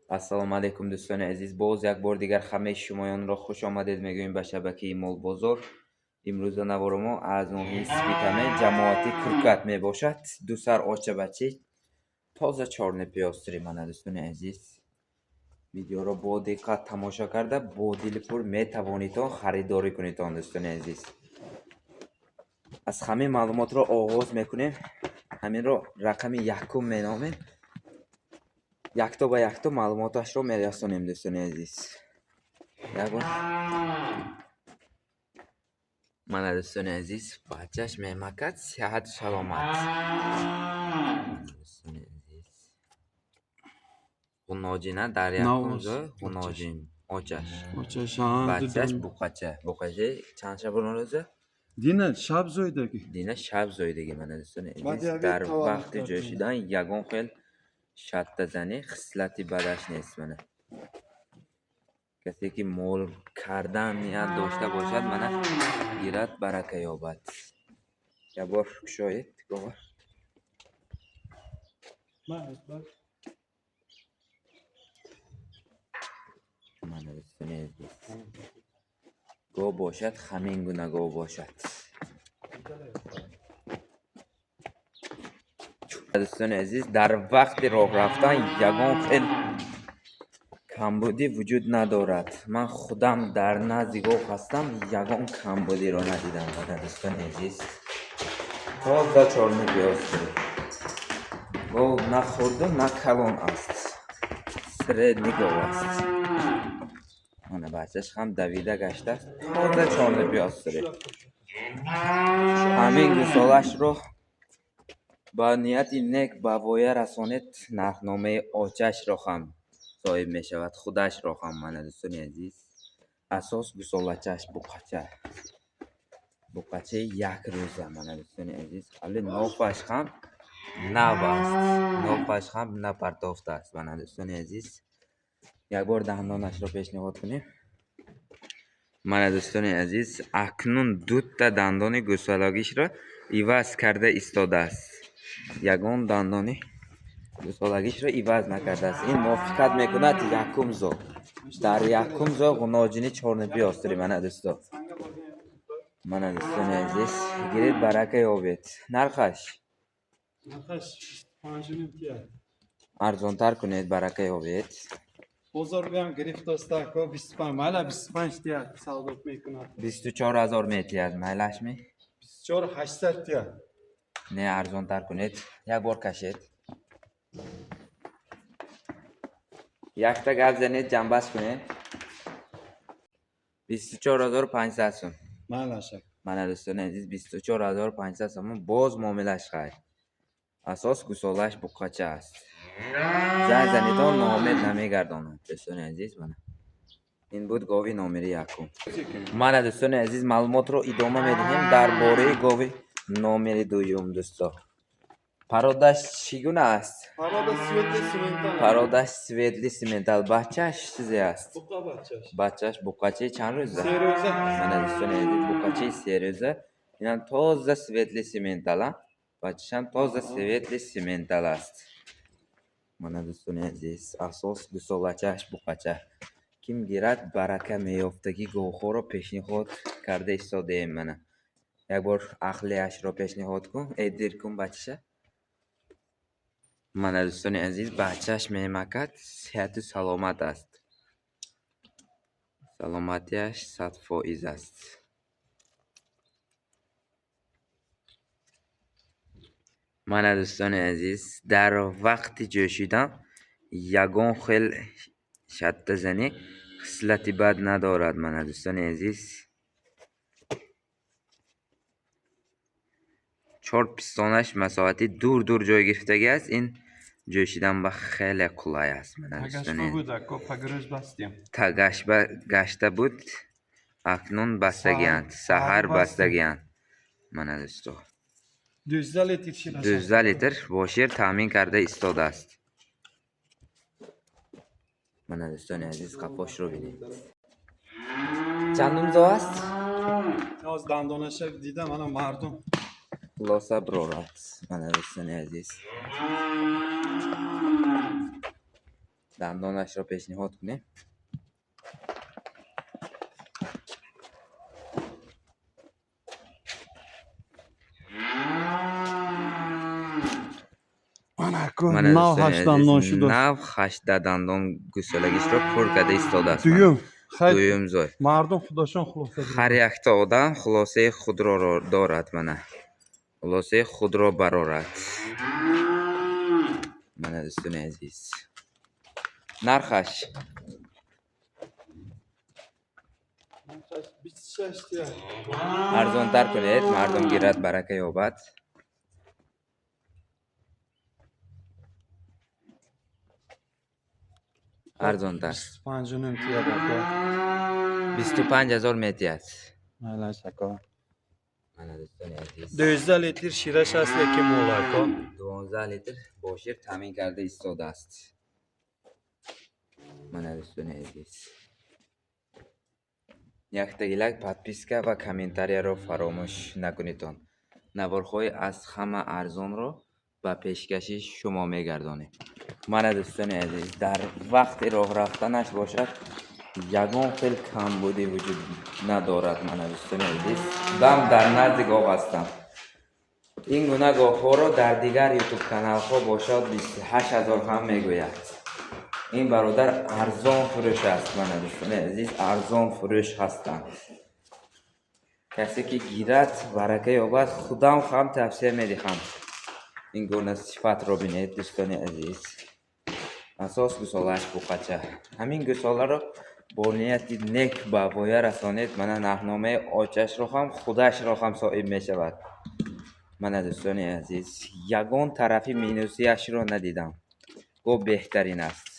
Ассалому алейкум дӯстони азиз. Боз як бор дигар ҳамаи шумоёнро хуш омадед мегӯем ба шабакаи Молбозор. Имрӯза навора мо аз ноҳияи Спитаме ҷамоати Кӯкат мебошад. Ду сар очабачи тоза чорнепиёстри мана дӯстони азиз. Видеоро бо диққат тамошо карда бо дили пур метавонитон харидорӣ кунитон дӯстони азиз. Аз ҳамаи маълумотро оғоз мекунем. Ҳаминро рақами якум меномем. Якто ба якто маълумоташро мерасонем дӯстони азиз. Ягон мана дӯстони азиз бачаш мемакад сиҳату саломат. Дӯстони азиз хуноҷина дар якум зой хуноҷин очаш. Бачаш буқача чанд шабона рӯза? Дина шаб зойдаги. Дина шаб зойдаги мана дӯстони азиз. Дар вақти ҷӯшидан ягон хел шаттазанӣ хислати бадаш нест мана. کسی که مول کردن نیت داشته باشد منه گیرد برکه یابد. یه بار شاید گوه منه دستونی عزیز گو باشد همین گونه گو باشد. دستونی عزیز در وقت راه رفتن یگان خیل کمبودی وجود ندارد. من خودم در نزد گاو هستم یگان کمبودی را ندیدم. دوستان عزیز تازه چارنپیاست. گاو نه خورده نه کلان است. سرد گاو است. من بچه‌ش هم دویده گشته است. تازه چارنپیاست. همین گوسالش رو با نیت نیک به وای رسانید. نرخنامه آچش را هم صاحب می شود. خودش را هم منه دوستانی عزیز. اساس گوسالچش بقچه یک روزه منه دوستانی عزیز. ولی نوفش هم نو است. نوفش هم نپرتافته است منه دوستانی عزیز. یک بار دندانش را پیشنهاد کنیم. منه دوستانی عزیز اکنون دو تا دندان گوسالاگیش را عوض کرده ایستاده است. یگان دندانی گوسالاگیش را عوض نکرده است. این موافقت میکند یکم زو در یکم زو غناجینی چارنپیاستری منه دوستا. منه دوستانی عزیز گیرید برکه یابید. نرخش 5.5 ارزانتر کنید برکه یابید. بزرگ هم گرفت استاکو 25 مالا 25 تیا سعودت میکند 24,000 میتیاد مایلش می 24,800 تیا نه ارزانتر کنید. یک بار کشید. یک تا گپ زنید جنبش کنید. 24,500 سوم مالا شک منه دوستان عزیز 24,500 سوم. باز معاملش خیر. اساس گوسالش بقچه است. زنگ زنیدان ناامید نمیگرداند دوستان عزیز. منه این بود گاوی نامری یکم. منه دوستان عزیز معلومات رو ادامه میدیم درباره گاوی نامری دوم دوستا. پرودش چگونه است؟ پرودش سویدلی سیمنتال. بچهش چیزی است؟ بچهش بقچه چند روزه؟ 3 روزه. منه دوستان عزیز بقچه 3 روزه. اینا تازه سویدلی سیمنتال. بچهش هم تازه سویدلی سیمنتال است. منه دوستان عزیز اساس گوسالچهش بقچه. کیم گیرد برکه میافتگی گوخو رو پیشنهاد کرده ایستاده ایم. منه یک بار اخلیش رو پیشنهاد کن. ایدیر کن بچه‌ش. منه دوستان عزیز بچهش میمکد صحت و سلامت است. سلامتیش 100% است. منه دوستان عزیز در وقت جوشیدن یگان خیل شده زنی خصلتی بد ندارد. منه دوستان عزیز 4 پستانش مساحتی دور جای گرفتگی است. این جوشیدن به خیلی قلای است. منه دوستان تگش گشته بود اکنون بستگیند. سحر بستگیند. منه دوستان 12 لیتر با شیر تامین کرده ایستاده است. منه دوستان عزیز قفاش رو بینید. چندم زو است؟ از دندانش دیدم انا مردم خلاصه برورات. منه دوستان عزیز دندانش را پیشنهاد کنیم. Ana ko Mana nav do'stoni 8 dondon aziz, shu do'st. nav 8 dondon go'salagichro pur kada istoda است. Duyum. Duyum zoy. Mardum xudoshan xulosa هر beradi. یک تا آدم خلاصه خود را دارد. منه خلاصه خود را برارد. منه دوستان عزیز، نرخش 26 diye. ارزان تر کنید، مردم گیرد برکه یابد. ارزان تر 25 نمیتیه دکا. 25,000 میتید. Hala şaka. منه دوستان عزیز 200 litr şiraş هست یکی molaka. 12 لیتر باشیر تامین کرده ایستاده است. منه دوستان عزیز، یک تگیلک подписка و комментария رو فراموش نکنید. نوارهای از همه ارزان رو به پیشکشی شما میگردانیم. من دوستان عزیز، در وقت راه رفتنش باشد یگان فیل کمبودی وجود ندارد. من دوستان عزیز، دم در نزد گاو هستم. این گونه گاو ها رو در دیگر یوتیوب کانال ها باشد 28,000 هم میگوید. این برادر ارزان فروش است. من دوستان عزیز، ارزان فروش هستند. کسی که گیرد برکه یابد، خودم هم توصیه میدهم این گونه صفت رو بینید دوستان عزیز. اساس گوساله‌اش بوقچه. همین گوساله رو با نیت نیک به پایه رسانید. من نهنامه آچش رو هم خودش رو هم صاحب می شود. من دوستان عزیز، یگان طرفی مینوسیش رو ندیدم. او بهترین است.